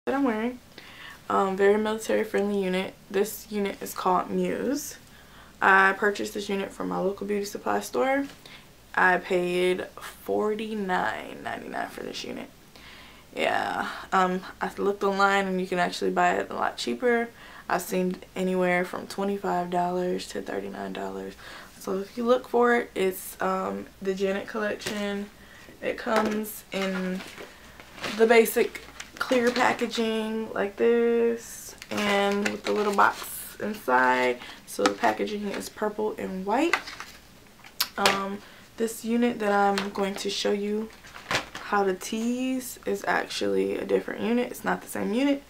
that I'm wearing. Very military friendly unit. This unit is called Muse. I purchased this unit from my local beauty supply store. I paid $49.99 for this unit. Yeah, I looked online and you can actually buy it a lot cheaper. I've seen anywhere from $25 to $39. So if you look for it, it's the Janet collection. It comes in the basic clear packaging like this, and with the little box inside. So the packaging is purple and white. This unit that I'm going to show you how to tease is actually a different unit. It's not the same unit.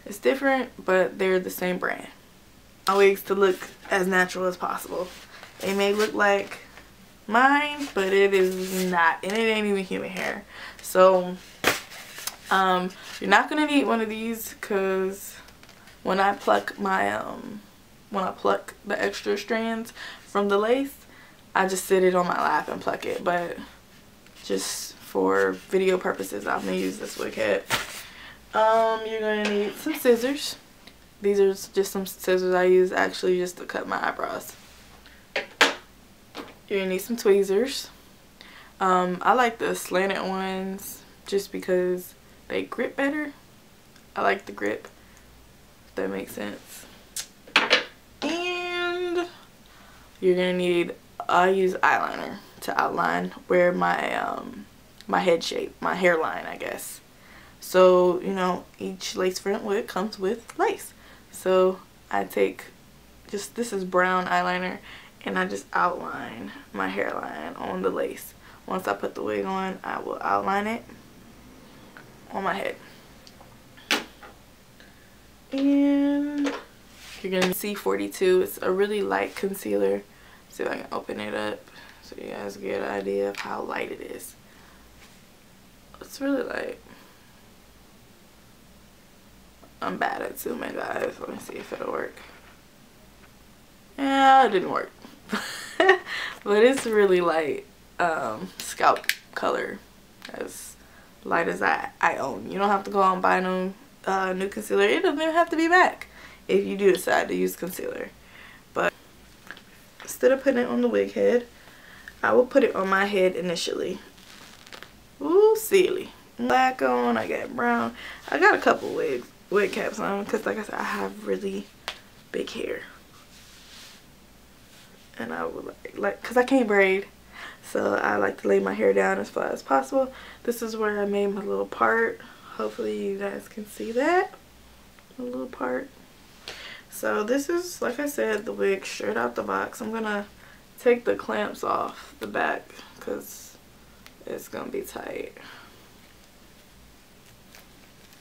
It's different, but they're the same brand. My wigs to look as natural as possible. It may look like mine, but it is not, and it ain't even human hair. So you're not gonna need one of these, because when I pluck my when I pluck the extra strands from the lace, I just sit it on my lap and pluck it. But just for video purposes, I'm gonna use this wig head. You're gonna need some scissors. These are just some scissors I use actually just to cut my eyebrows. You're gonna need some tweezers. I like the slanted ones just because they grip better. I like the grip, if that makes sense. And you're gonna need, I use eyeliner to outline where my my head shape, my hairline, I guess. So, you know, each lace front wig comes with lace. So I take just, this is brown eyeliner, and I just outline my hairline on the lace. Once I put the wig on, I will outline it on my head. And you're gonna see C42. It's a really light concealer. See if I can open it up so you guys get an idea of how light it is. It's really light. I'm bad at zooming, guys. Let me see if it'll work. Yeah, it didn't work. But it's really light. Scalp color, as light as I own. You don't have to go out and buy no new concealer. It doesn't even have to be MAC if you do decide to use concealer. But instead of putting it on the wig head, I will put it on my head initially. Ooh, silly. Black on, I got brown. I got a couple wig caps on because, like I said, I have really big hair. And I would like, because I can't braid, so I like to lay my hair down as flat as possible. This is where I made my little part. Hopefully you guys can see that, a little part. So this is, like I said, the wig straight out the box. I'm gonna take the clamps off the back because it's gonna be tight,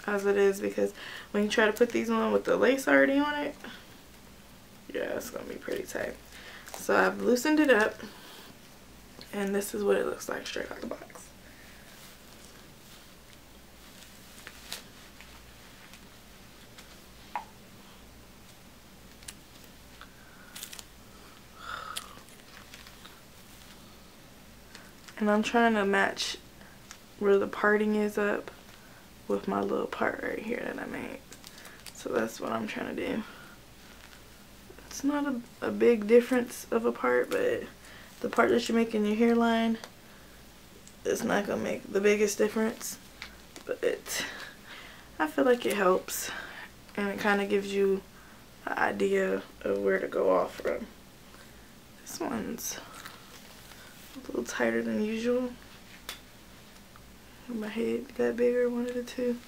as it is, because when you try to put these on with the lace already on it, yeah, it's gonna be pretty tight. So I've loosened it up, and this is what it looks like straight out the box. And I'm trying to match where the parting is up with my little part right here that I made. So that's what I'm trying to do. It's not a big difference of a part, but the part that you make in your hairline is not going to make the biggest difference. But I feel like it helps, and it kind of gives you an idea of where to go off from. This one's a little tighter than usual. My head got bigger, one of the two.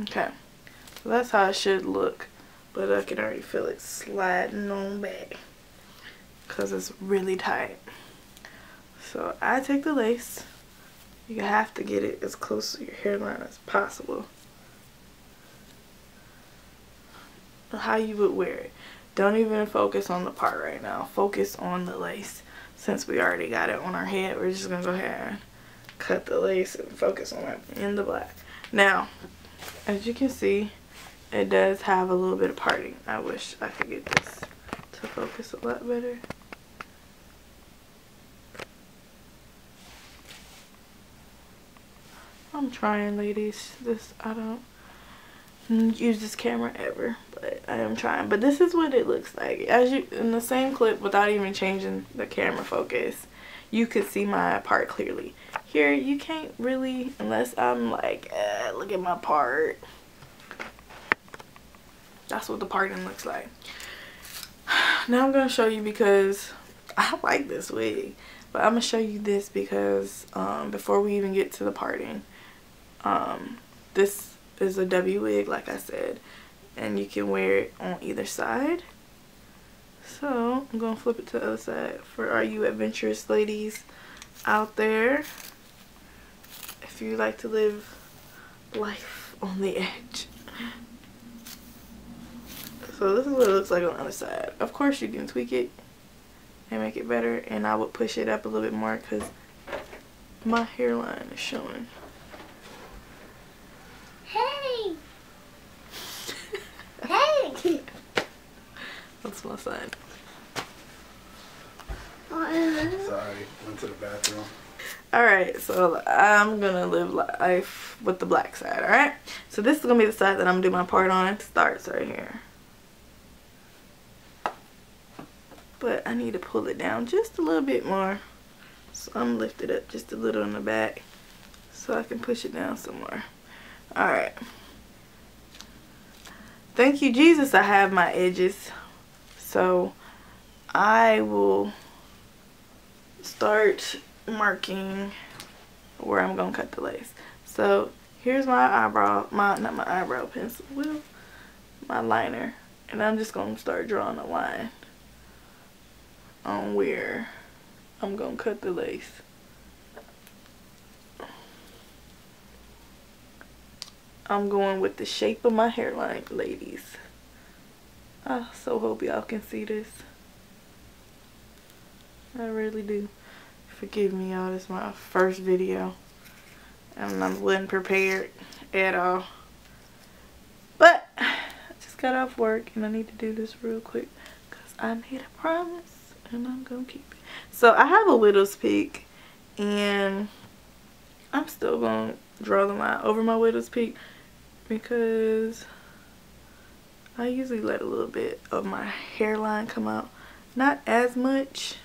Okay, so that's how it should look, but I can already feel it sliding on back because it's really tight. So I take the lace. You have to get it as close to your hairline as possible. How you would wear it. Don't even focus on the part right now. Focus on the lace. Since we already got it on our head, we're just gonna go ahead and cut the lace and focus on it in the black. Now, as you can see, it does have a little bit of parting. I wish I could get this to focus a lot better. I'm trying, ladies. I don't use this camera ever, but I am trying. But this is what it looks like. As you in the same clip, without even changing the camera focus, you could see my part clearly. Here you can't really, unless I'm like, look at my part. That's what the parting looks like. Now I'm gonna show you, because I like this wig, but I'm gonna show you this because before we even get to the parting, this is a W wig, like I said, and you can wear it on either side. So I'm gonna flip it to the other side for all you adventurous ladies out there. If you like to live life on the edge. So this is what it looks like on the other side. Of course you can tweak it and make it better, and I would push it up a little bit more because my hairline is showing. Hey! Hey! That's my son. Sorry, went to the bathroom. Alright, so I'm gonna live life with the black side, alright? So this is gonna be the side that I'm gonna do my part on. It starts right here. But I need to pull it down just a little bit more. So I'm lifted up just a little in the back so I can push it down some more. Alright. Thank you, Jesus, I have my edges. So I will start marking where I'm gonna cut the lace. So here's my eyebrow, not my eyebrow pencil, well, my liner, and I'm just gonna start drawing a line on where I'm gonna cut the lace. I'm going with the shape of my hairline, ladies. I so hope y'all can see this. I really do. Forgive me, y'all. This is my first video, and I wasn't prepared at all. But I just got off work, and I need to do this real quick because I made a promise, and I'm gonna keep it. So I have a widow's peak, and I'm still gonna draw the line over my widow's peak because I usually let a little bit of my hairline come out. Not as much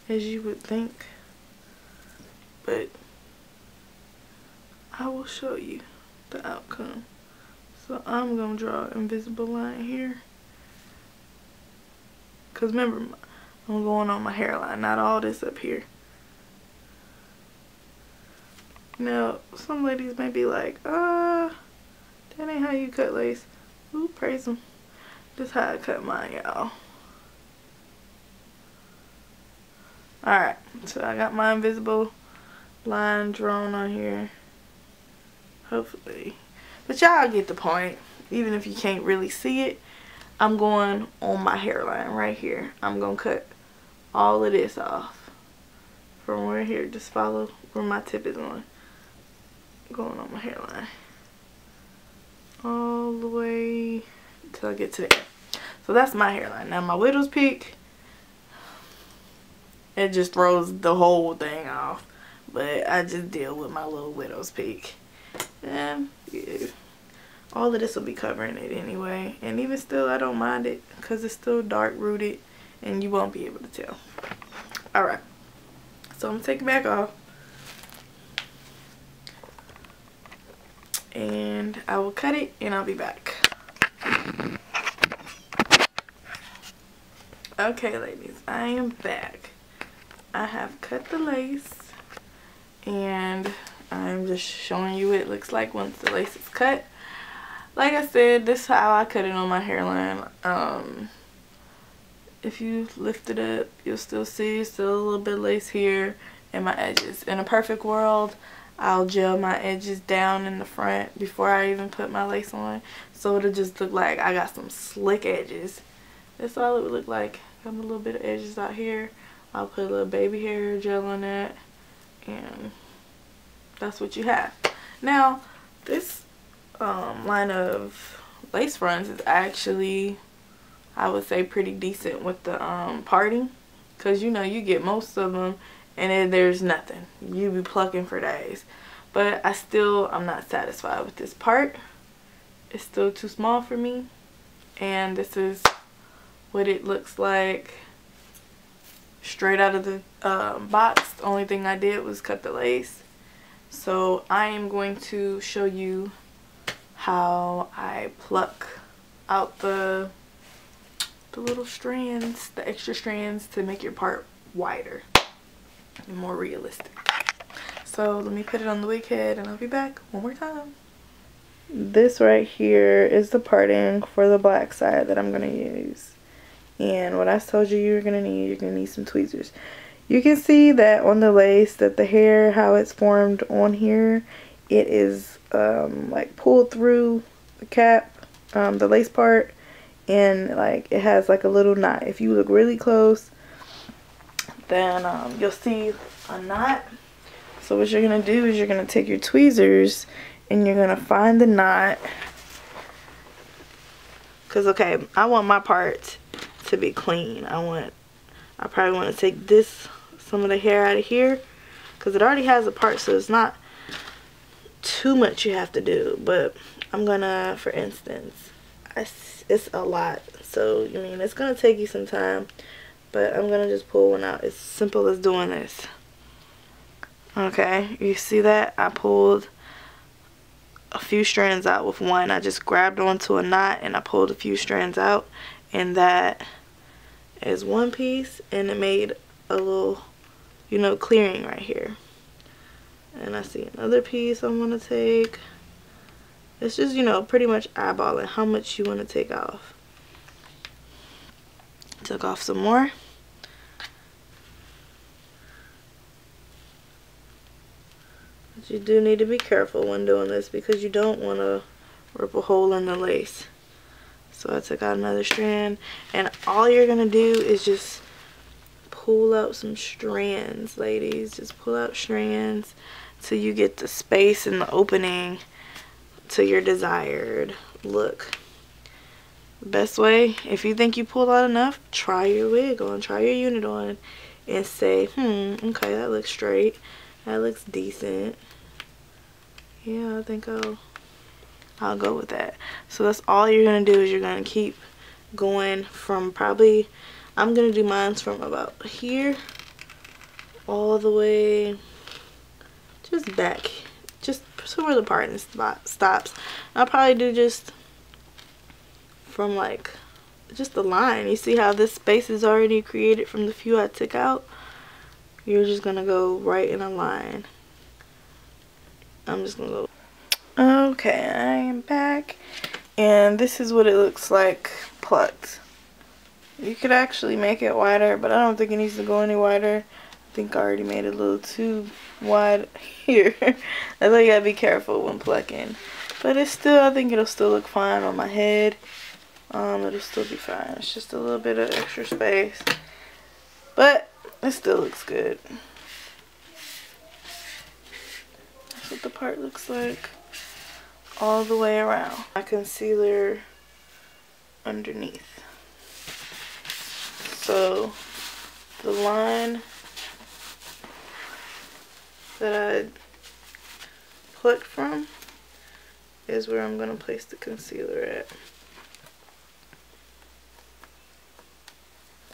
as you would think, but I will show you the outcome. So I'm gonna draw an invisible line here, because remember, I'm going on my hairline, not all this up here. Now some ladies may be like, that ain't how you cut lace. Ooh, praise them. This is how I cut mine, y'all. Alright, so I got my invisible line drawn on here. Hopefully. But y'all get the point. Even if you can't really see it, I'm going on my hairline right here. I'm going to cut all of this off. From right here, just follow where my tip is on. Going on my hairline. All the way until I get to there. So that's my hairline. Now my widow's peak, it just throws the whole thing off, but I just deal with my little widow's peak, and yeah, all of this will be covering it anyway, and even still I don't mind it because it's still dark rooted and you won't be able to tell. Alright, so I'm gonna take it back off, and I will cut it and I'll be back. Okay ladies, I am back. I have cut the lace, and I'm just showing you what it looks like once the lace is cut. Like I said, this is how I cut it on my hairline. If you lift it up, you'll still see still a little bit of lace here and my edges. In a perfect world, I'll gel my edges down in the front before I even put my lace on, so it'll just look like I got some slick edges. That's all it would look like. Got a little bit of edges out here. I'll put a little baby hair gel on that, and that's what you have. Now this line of lace fronts is actually, I would say, pretty decent with the parting, because you know you get most of them and then there's nothing. You be plucking for days. but I'm not satisfied with this part. It's still too small for me, and this is what it looks like straight out of the box. The only thing I did was cut the lace. So I am going to show you how I pluck out the little strands, the extra strands, to make your part wider and more realistic. So let me put it on the wig head and I'll be back one more time. This right here is the parting for the black side that I'm going to use. And what I told you you're going to need some tweezers. You can see that on the lace that the hair, how it's formed on here, it is like pulled through the cap, the lace part, and like it has like a little knot. If you look really close, then you'll see a knot. So what you're going to do is you're going to take your tweezers and you're going to find the knot. Because, okay, I want my part to be clean. I probably want to take some of the hair out of here, because it already has a part, so it's not too much you have to do. But I'm gonna, for instance, it's a lot, so I mean it's gonna take you some time, but I'm gonna just pull one out. It's simple as doing this. Okay, you see that I pulled a few strands out with one. I just grabbed onto a knot and I pulled a few strands out, and that is one piece, and it made a little, you know, clearing right here. And I see another piece I'm gonna take. It's just, you know, pretty much eyeballing how much you want to take off. Took off some more. But you do need to be careful when doing this, because you don't want to rip a hole in the lace. So I took out another strand, and all you're gonna do is just pull out some strands, ladies. Just pull out strands till you get the space and the opening to your desired look. The best way, if you think you pulled out enough, try your wig on, try your unit on, and say, okay, that looks straight, that looks decent. Yeah, I think I'll go with that. So that's all you're gonna do, is you're gonna keep going from probably, I'm gonna do mine from about here all the way just back, just so where the parting spot stops. I'll probably do just from like just the line. You see how this space is already created from the few I took out? You're just gonna go right in a line. I'm just gonna go. Okay, I am back, and this is what it looks like plucked. You could actually make it wider, but I don't think it needs to go any wider. I think I already made it a little too wide here. That's why you gotta be careful when plucking. But it's still, I think it'll still look fine on my head. It'll still be fine. It's just a little bit of extra space, but it still looks good. That's what the part looks like all the way around. My concealer underneath. So the line that I plucked from is where I'm gonna place the concealer at.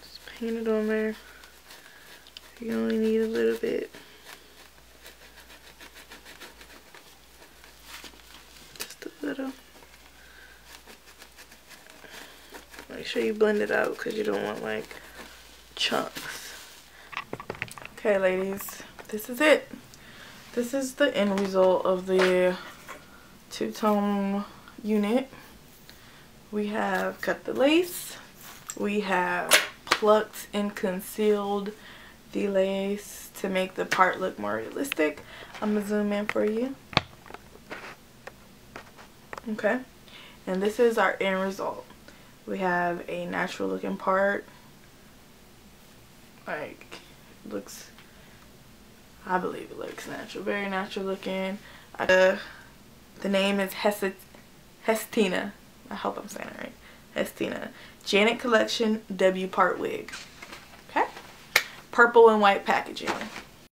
Just paint it on there. You only need a little bit. Just a little. Make sure you blend it out, because you don't want like chunks. Okay, ladies, this is it. This is the end result of the two-tone unit. We have cut the lace. We have plucked and concealed the lace to make the part look more realistic. I'm gonna zoom in for you. Okay, and this is our end result. We have a natural looking part. Like, looks, I believe it looks natural, very natural looking. The name is Hestina. I hope I'm saying it right. Hestina Janet Collection W part wig. Okay, purple and white packaging.